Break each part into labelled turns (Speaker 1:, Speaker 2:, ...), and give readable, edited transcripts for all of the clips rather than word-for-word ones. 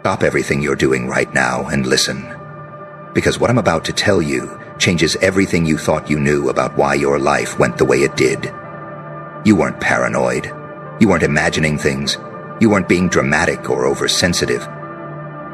Speaker 1: Stop everything you're doing right now and listen. Because what I'm about to tell you changes everything you thought you knew about why your life went the way it did. You weren't paranoid. You weren't imagining things. You weren't being dramatic or oversensitive.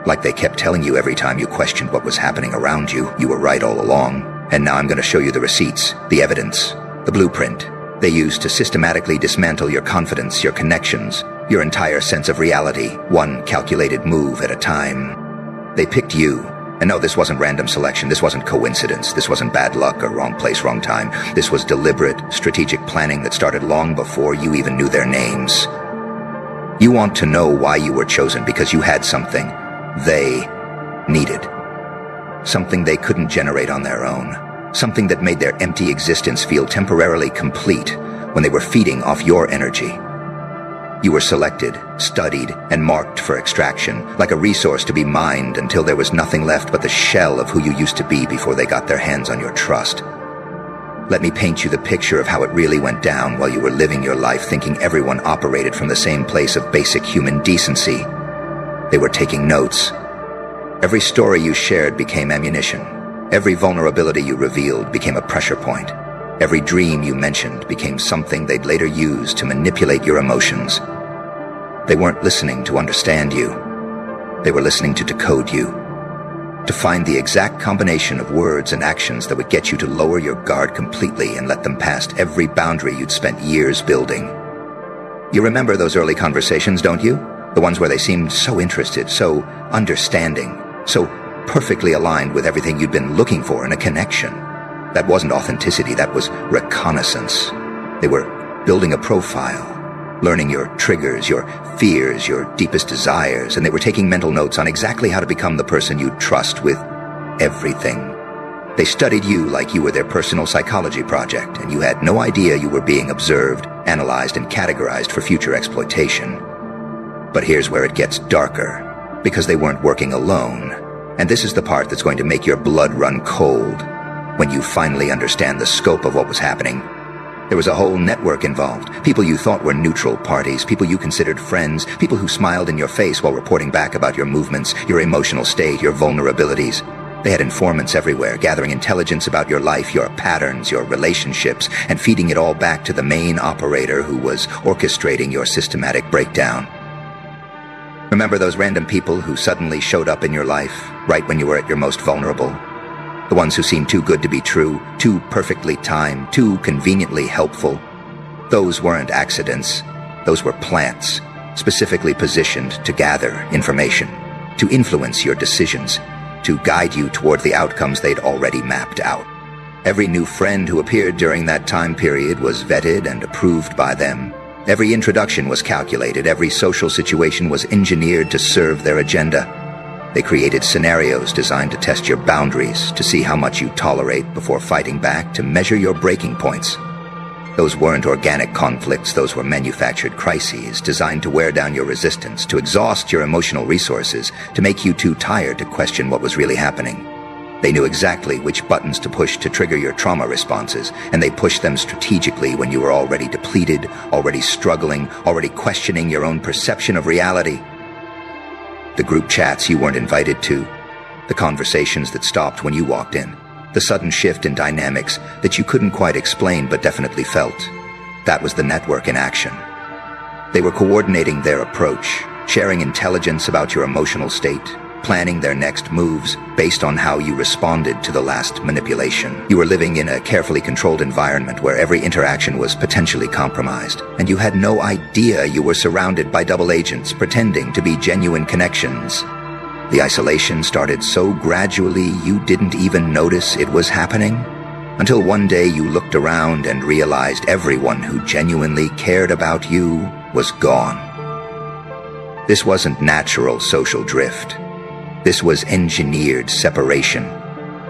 Speaker 1: Like they kept telling you every time you questioned what was happening around you, you were right all along. And now I'm going to show you the receipts, the evidence, the blueprint they used to systematically dismantle your confidence, your connections, your entire sense of reality, one calculated move at a time. They picked you. And no, this wasn't random selection. This wasn't coincidence. This wasn't bad luck or wrong place, wrong time. This was deliberate, strategic planning that started long before you even knew their names. You want to know why you were chosen because you had something they needed. Something they couldn't generate on their own. Something that made their empty existence feel temporarily complete when they were feeding off your energy. You were selected, studied, and marked for extraction, like a resource to be mined until there was nothing left but the shell of who you used to be before they got their hands on your trust. Let me paint you the picture of how it really went down while you were living your life thinking everyone operated from the same place of basic human decency. They were taking notes. Every story you shared became ammunition. Every vulnerability you revealed became a pressure point. Every dream you mentioned became something they'd later use to manipulate your emotions. They weren't listening to understand you. They were listening to decode you, to find the exact combination of words and actions that would get you to lower your guard completely and let them past every boundary you'd spent years building. You remember those early conversations, don't you? The ones where they seemed so interested, so understanding, so perfectly aligned with everything you'd been looking for in a connection. That wasn't authenticity, that was reconnaissance. They were building a profile, learning your triggers, your fears, your deepest desires, and they were taking mental notes on exactly how to become the person you'd trust with everything. They studied you like you were their personal psychology project, and you had no idea you were being observed, analyzed, and categorized for future exploitation. But here's where it gets darker, because they weren't working alone. And this is the part that's going to make your blood run cold when you finally understand the scope of what was happening. There was a whole network involved. People you thought were neutral parties, people you considered friends, people who smiled in your face while reporting back about your movements, your emotional state, your vulnerabilities. They had informants everywhere, gathering intelligence about your life, your patterns, your relationships, and feeding it all back to the main operator who was orchestrating your systematic breakdown. Remember those random people who suddenly showed up in your life, right when you were at your most vulnerable? The ones who seemed too good to be true, too perfectly timed, too conveniently helpful. Those weren't accidents. Those were plants, specifically positioned to gather information, to influence your decisions, to guide you toward the outcomes they'd already mapped out. Every new friend who appeared during that time period was vetted and approved by them. Every introduction was calculated, every social situation was engineered to serve their agenda. They created scenarios designed to test your boundaries, to see how much you tolerate before fighting back, to measure your breaking points. Those weren't organic conflicts, those were manufactured crises, designed to wear down your resistance, to exhaust your emotional resources, to make you too tired to question what was really happening. They knew exactly which buttons to push to trigger your trauma responses, and they pushed them strategically when you were already depleted, already struggling, already questioning your own perception of reality. The group chats you weren't invited to, the conversations that stopped when you walked in, the sudden shift in dynamics that you couldn't quite explain but definitely felt. That was the network in action. They were coordinating their approach, sharing intelligence about your emotional state, planning their next moves based on how you responded to the last manipulation. You were living in a carefully controlled environment where every interaction was potentially compromised, and you had no idea you were surrounded by double agents pretending to be genuine connections. The isolation started so gradually you didn't even notice it was happening, until one day you looked around and realized everyone who genuinely cared about you was gone. This wasn't natural social drift. This was engineered separation,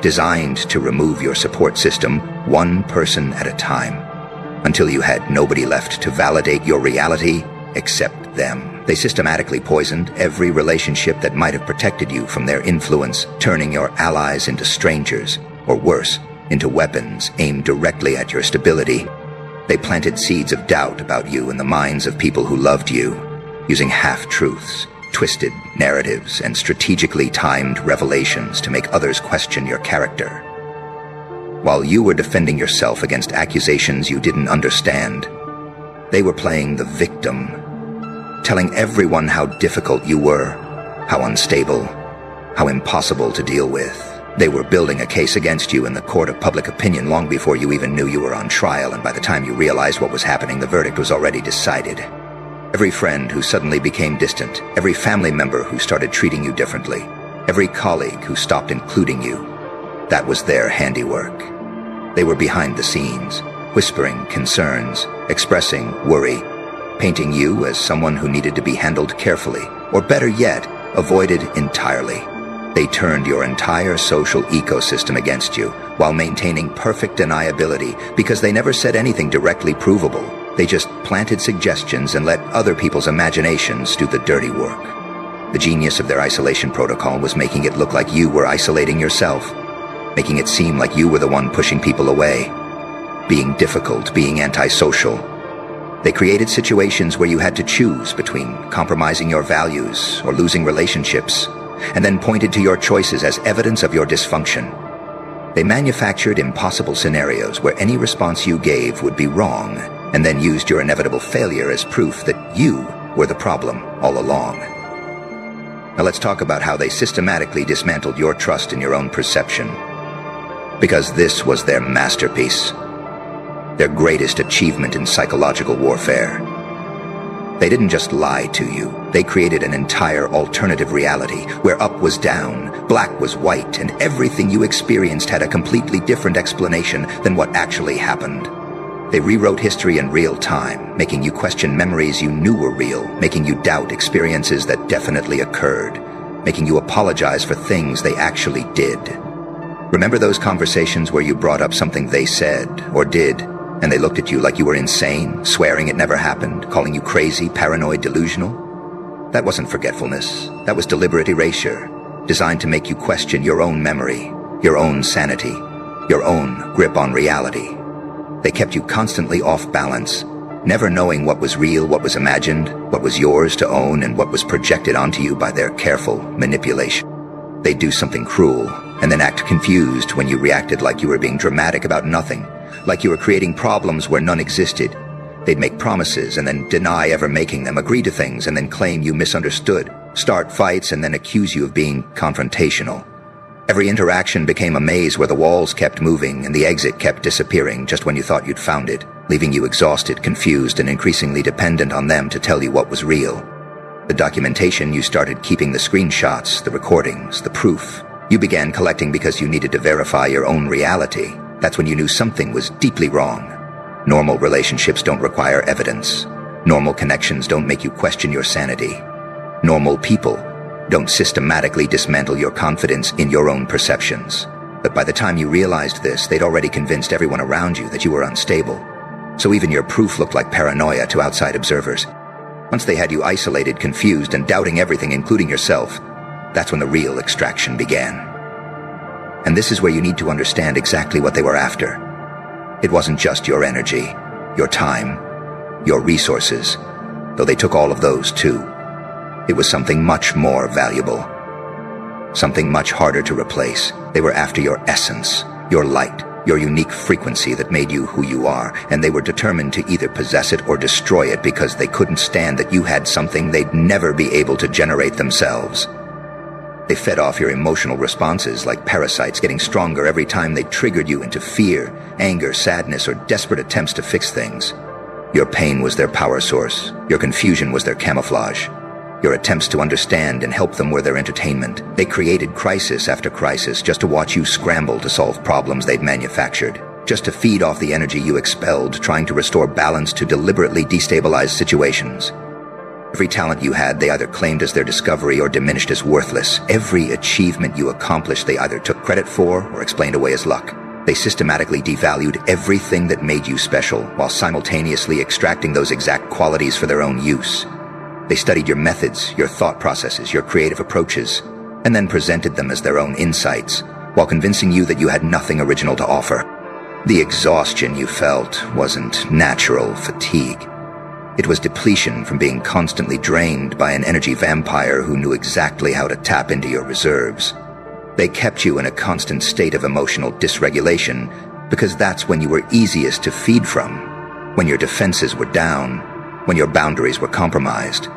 Speaker 1: designed to remove your support system one person at a time, until you had nobody left to validate your reality except them. They systematically poisoned every relationship that might have protected you from their influence, turning your allies into strangers, or worse, into weapons aimed directly at your stability. They planted seeds of doubt about you in the minds of people who loved you, using half-truths, twisted narratives and strategically timed revelations to make others question your character. While you were defending yourself against accusations you didn't understand, they were playing the victim, telling everyone how difficult you were, how unstable, how impossible to deal with. They were building a case against you in the court of public opinion long before you even knew you were on trial, and by the time you realized what was happening, the verdict was already decided. Every friend who suddenly became distant, every family member who started treating you differently, every colleague who stopped including you, that was their handiwork. They were behind the scenes, whispering concerns, expressing worry, painting you as someone who needed to be handled carefully, or better yet, avoided entirely. They turned your entire social ecosystem against you while maintaining perfect deniability because they never said anything directly provable. They just planted suggestions and let other people's imaginations do the dirty work. The genius of their isolation protocol was making it look like you were isolating yourself, making it seem like you were the one pushing people away, being difficult, being antisocial. They created situations where you had to choose between compromising your values or losing relationships, and then pointed to your choices as evidence of your dysfunction. They manufactured impossible scenarios where any response you gave would be wrong, and then used your inevitable failure as proof that you were the problem all along. Now let's talk about how they systematically dismantled your trust in your own perception. Because this was their masterpiece, their greatest achievement in psychological warfare. They didn't just lie to you. They created an entire alternative reality where up was down, black was white, and everything you experienced had a completely different explanation than what actually happened. They rewrote history in real time, making you question memories you knew were real, making you doubt experiences that definitely occurred, making you apologize for things they actually did. Remember those conversations where you brought up something they said or did, and they looked at you like you were insane, swearing it never happened, calling you crazy, paranoid, delusional? That wasn't forgetfulness. That was deliberate erasure, designed to make you question your own memory, your own sanity, your own grip on reality. They kept you constantly off balance, never knowing what was real, what was imagined, what was yours to own, and what was projected onto you by their careful manipulation. They'd do something cruel, and then act confused when you reacted like you were being dramatic about nothing, like you were creating problems where none existed. They'd make promises and then deny ever making them, agree to things and then claim you misunderstood, start fights and then accuse you of being confrontational. Every interaction became a maze where the walls kept moving and the exit kept disappearing just when you thought you'd found it, leaving you exhausted, confused, and increasingly dependent on them to tell you what was real. The documentation, you started keeping the screenshots, the recordings, the proof. You began collecting because you needed to verify your own reality. That's when you knew something was deeply wrong. Normal relationships don't require evidence. Normal connections don't make you question your sanity. Normal people don't systematically dismantle your confidence in your own perceptions. But by the time you realized this, they'd already convinced everyone around you that you were unstable. So even your proof looked like paranoia to outside observers. Once they had you isolated, confused, and doubting everything, including yourself, that's when the real extraction began. And this is where you need to understand exactly what they were after. It wasn't just your energy, your time, your resources, though they took all of those too. It was something much more valuable, something much harder to replace. They were after your essence, your light, your unique frequency that made you who you are, and they were determined to either possess it or destroy it because they couldn't stand that you had something they'd never be able to generate themselves. They fed off your emotional responses like parasites, getting stronger every time they triggered you into fear, anger, sadness, or desperate attempts to fix things. Your pain was their power source. Your confusion was their camouflage. Your attempts to understand and help them were their entertainment. They created crisis after crisis just to watch you scramble to solve problems they'd manufactured, just to feed off the energy you expelled, trying to restore balance to deliberately destabilize situations. Every talent you had, they either claimed as their discovery or diminished as worthless. Every achievement you accomplished, they either took credit for or explained away as luck. They systematically devalued everything that made you special, while simultaneously extracting those exact qualities for their own use. They studied your methods, your thought processes, your creative approaches, and then presented them as their own insights, while convincing you that you had nothing original to offer. The exhaustion you felt wasn't natural fatigue. It was depletion from being constantly drained by an energy vampire who knew exactly how to tap into your reserves. They kept you in a constant state of emotional dysregulation because that's when you were easiest to feed from, when your defenses were down, when your boundaries were compromised,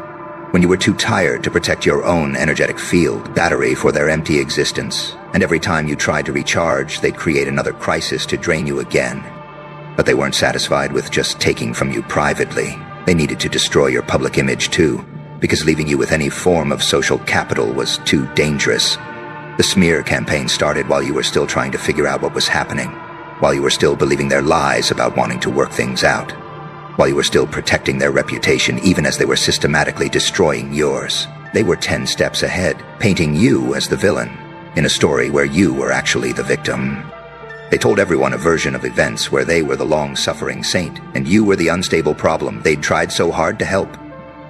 Speaker 1: when you were too tired to protect your own energetic field battery for their empty existence, and every time you tried to recharge, they'd create another crisis to drain you again. But they weren't satisfied with just taking from you privately. They needed to destroy your public image too, because leaving you with any form of social capital was too dangerous. The smear campaign started while you were still trying to figure out what was happening, while you were still believing their lies about wanting to work things out, while you were still protecting their reputation even as they were systematically destroying yours. They were 10 steps ahead, painting you as the villain, in a story where you were actually the victim. They told everyone a version of events where they were the long-suffering saint, and you were the unstable problem they'd tried so hard to help.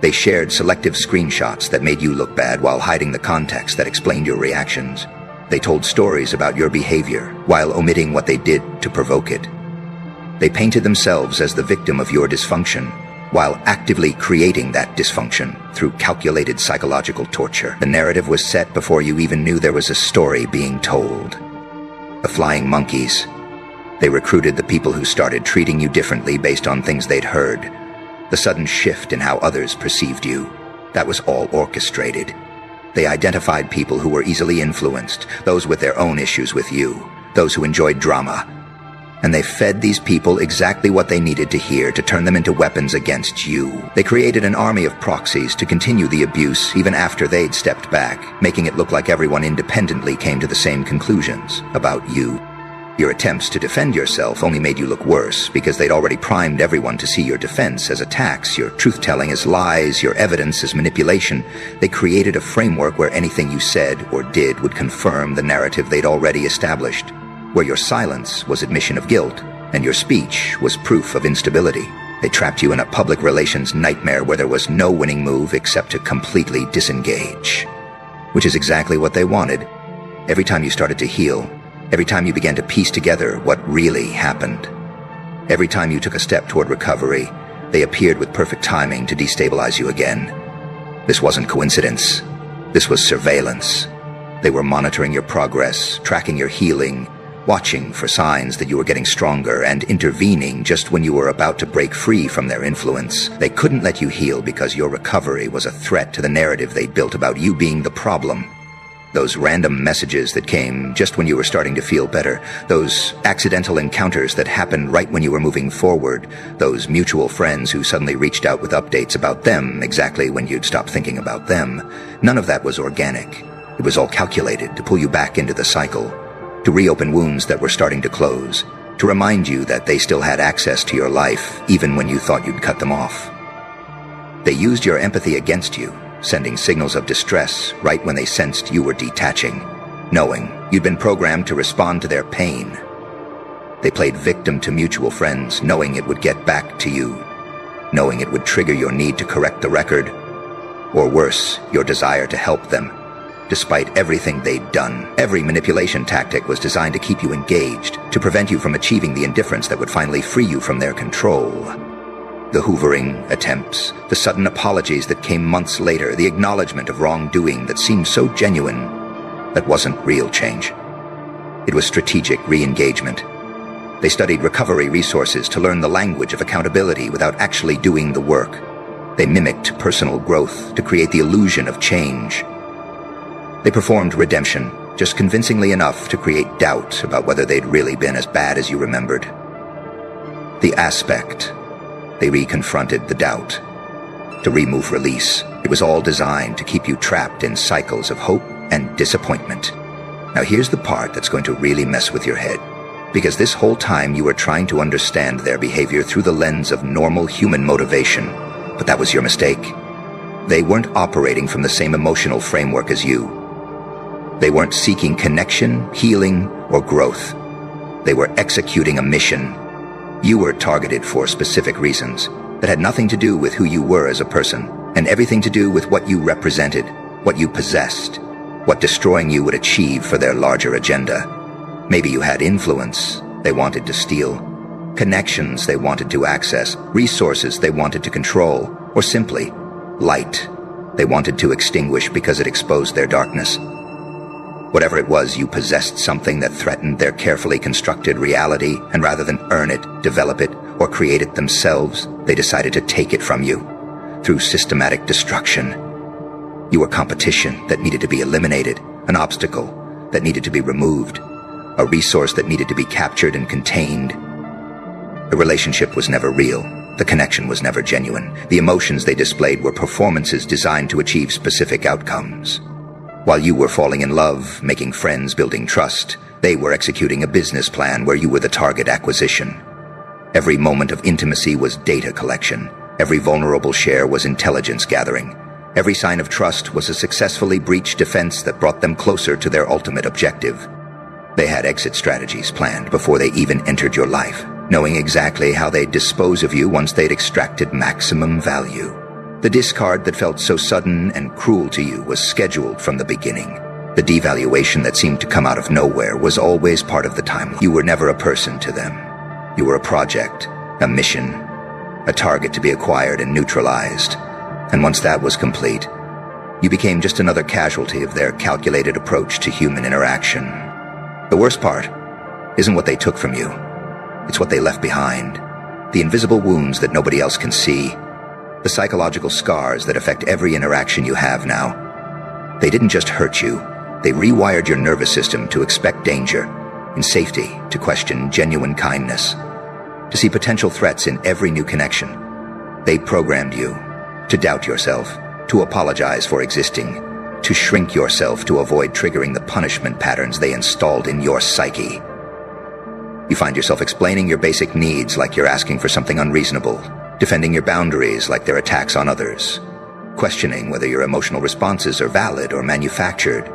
Speaker 1: They shared selective screenshots that made you look bad while hiding the context that explained your reactions. They told stories about your behavior while omitting what they did to provoke it. They painted themselves as the victim of your dysfunction while actively creating that dysfunction through calculated psychological torture. The narrative was set before you even knew there was a story being told. The flying monkeys. They recruited the people who started treating you differently based on things they'd heard. The sudden shift in how others perceived you. That was all orchestrated. They identified people who were easily influenced, those with their own issues with you, those who enjoyed drama. And they fed these people exactly what they needed to hear to turn them into weapons against you. They created an army of proxies to continue the abuse even after they'd stepped back, making it look like everyone independently came to the same conclusions about you. Your attempts to defend yourself only made you look worse because they'd already primed everyone to see your defense as attacks, your truth-telling as lies, your evidence as manipulation. They created a framework where anything you said or did would confirm the narrative they'd already established, where your silence was admission of guilt and your speech was proof of instability. They trapped you in a public relations nightmare where there was no winning move except to completely disengage. Which is exactly what they wanted. Every time you started to heal, every time you began to piece together what really happened, every time you took a step toward recovery, they appeared with perfect timing to destabilize you again. This wasn't coincidence. This was surveillance. They were monitoring your progress, tracking your healing, watching for signs that you were getting stronger, and intervening just when you were about to break free from their influence. They couldn't let you heal because your recovery was a threat to the narrative they'd built about you being the problem. Those random messages that came just when you were starting to feel better, those accidental encounters that happened right when you were moving forward, those mutual friends who suddenly reached out with updates about them exactly when you'd stopped thinking about them, none of that was organic. It was all calculated to pull you back into the cycle, to reopen wounds that were starting to close, to remind you that they still had access to your life even when you thought you'd cut them off. They used your empathy against you, sending signals of distress right when they sensed you were detaching, knowing you'd been programmed to respond to their pain. They played victim to mutual friends, knowing it would get back to you, knowing it would trigger your need to correct the record, or worse, your desire to help them. Despite everything they'd done, every manipulation tactic was designed to keep you engaged, to prevent you from achieving the indifference that would finally free you from their control. The hoovering attempts, the sudden apologies that came months later, the acknowledgement of wrongdoing that seemed so genuine, that wasn't real change. It was strategic re-engagement. They studied recovery resources to learn the language of accountability without actually doing the work. They mimicked personal growth to create the illusion of change. They performed redemption, just convincingly enough to create doubt about whether they'd really been as bad as you remembered. The aspect. They reconfronted the doubt. To remove release. It was all designed to keep you trapped in cycles of hope and disappointment. Now here's the part that's going to really mess with your head. Because this whole time you were trying to understand their behavior through the lens of normal human motivation. But that was your mistake. They weren't operating from the same emotional framework as you. They weren't seeking connection, healing, or growth. They were executing a mission. You were targeted for specific reasons that had nothing to do with who you were as a person, and everything to do with what you represented, what you possessed, what destroying you would achieve for their larger agenda. Maybe you had influence they wanted to steal. connections they wanted to access, resources they wanted to control, or simply light they wanted to extinguish because it exposed their darkness. Whatever it was, you possessed something that threatened their carefully constructed reality, and rather than earn it, develop it, or create it themselves, they decided to take it from you through systematic destruction. You were competition that needed to be eliminated, an obstacle that needed to be removed, a resource that needed to be captured and contained. The relationship was never real. The connection was never genuine. The emotions they displayed were performances designed to achieve specific outcomes. While you were falling in love, making friends, building trust, they were executing a business plan where you were the target acquisition. Every moment of intimacy was data collection. Every vulnerable share was intelligence gathering. Every sign of trust was a successfully breached defense that brought them closer to their ultimate objective. They had exit strategies planned before they even entered your life, knowing exactly how they'd dispose of you once they'd extracted maximum value. The discard that felt so sudden and cruel to you was scheduled from the beginning. The devaluation that seemed to come out of nowhere was always part of the timeline. You were never a person to them. You were a project, a mission, a target to be acquired and neutralized. And once that was complete, you became just another casualty of their calculated approach to human interaction. The worst part isn't what they took from you. It's what they left behind. The invisible wounds that nobody else can see. The psychological scars that affect every interaction you have now. They didn't just hurt you. They rewired your nervous system to expect danger, in safety to question genuine kindness, to see potential threats in every new connection. They programmed you to doubt yourself, to apologize for existing, to shrink yourself to avoid triggering the punishment patterns they installed in your psyche. You find yourself explaining your basic needs like you're asking for something unreasonable, defending your boundaries like they're attacks on others, questioning whether your emotional responses are valid or manufactured.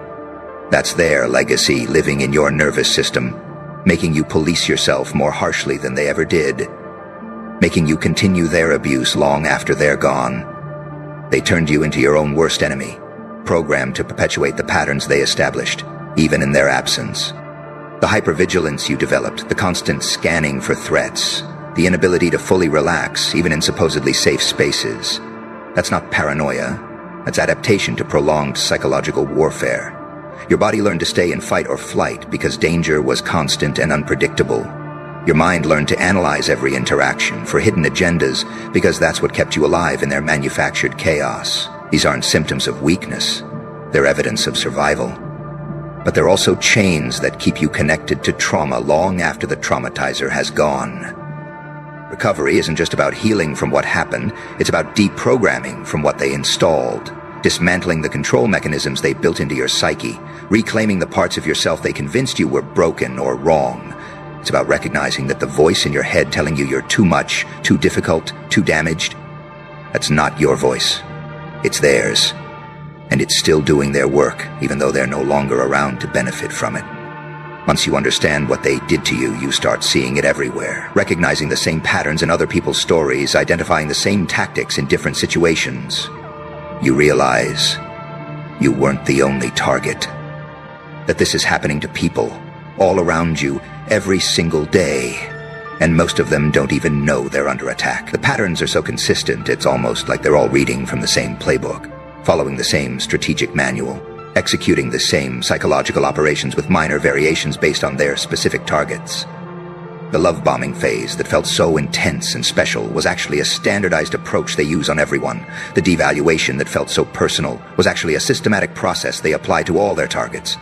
Speaker 1: That's their legacy living in your nervous system, making you police yourself more harshly than they ever did, making you continue their abuse long after they're gone. They turned you into your own worst enemy, programmed to perpetuate the patterns they established, even in their absence. The hypervigilance you developed, the constant scanning for threats, the inability to fully relax, even in supposedly safe spaces. That's not paranoia. That's adaptation to prolonged psychological warfare. Your body learned to stay in fight or flight because danger was constant and unpredictable. Your mind learned to analyze every interaction for hidden agendas because that's what kept you alive in their manufactured chaos. These aren't symptoms of weakness. They're evidence of survival. But they're also chains that keep you connected to trauma long after the traumatizer has gone. Recovery isn't just about healing from what happened, it's about deprogramming from what they installed, dismantling the control mechanisms they built into your psyche, reclaiming the parts of yourself they convinced you were broken or wrong. It's about recognizing that the voice in your head telling you you're too much, too difficult, too damaged, that's not your voice. It's theirs. And it's still doing their work, even though they're no longer around to benefit from it. Once you understand what they did to you, you start seeing it everywhere, recognizing the same patterns in other people's stories, identifying the same tactics in different situations. You realize you weren't the only target. That this is happening to people, all around you, every single day. And most of them don't even know they're under attack. The patterns are so consistent, it's almost like they're all reading from the same playbook, following the same strategic manual, executing the same psychological operations with minor variations based on their specific targets. The love bombing phase that felt so intense and special was actually a standardized approach they use on everyone. The devaluation that felt so personal was actually a systematic process they apply to all their targets.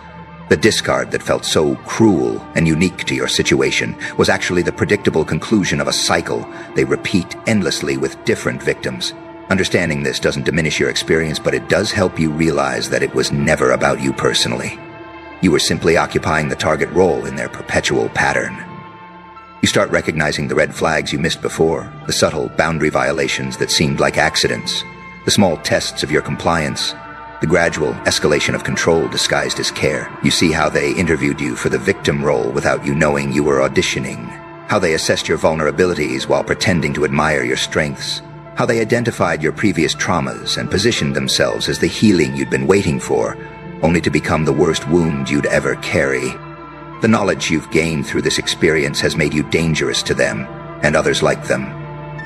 Speaker 1: The discard that felt so cruel and unique to your situation was actually the predictable conclusion of a cycle they repeat endlessly with different victims. Understanding this doesn't diminish your experience, but it does help you realize that it was never about you personally. You were simply occupying the target role in their perpetual pattern. You start recognizing the red flags you missed before, the subtle boundary violations that seemed like accidents, the small tests of your compliance, the gradual escalation of control disguised as care. You see how they interviewed you for the victim role without you knowing you were auditioning, how they assessed your vulnerabilities while pretending to admire your strengths, how they identified your previous traumas and positioned themselves as the healing you'd been waiting for, only to become the worst wound you'd ever carry. The knowledge you've gained through this experience has made you dangerous to them, and others like them,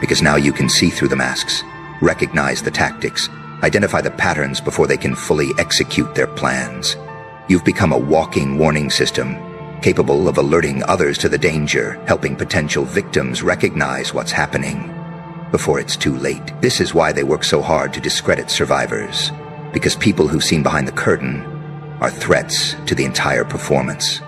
Speaker 1: because now you can see through the masks, recognize the tactics, identify the patterns before they can fully execute their plans. You've become a walking warning system, capable of alerting others to the danger, helping potential victims recognize what's happening before it's too late. This is why they work so hard to discredit survivors, because people who've seen behind the curtain are threats to the entire performance.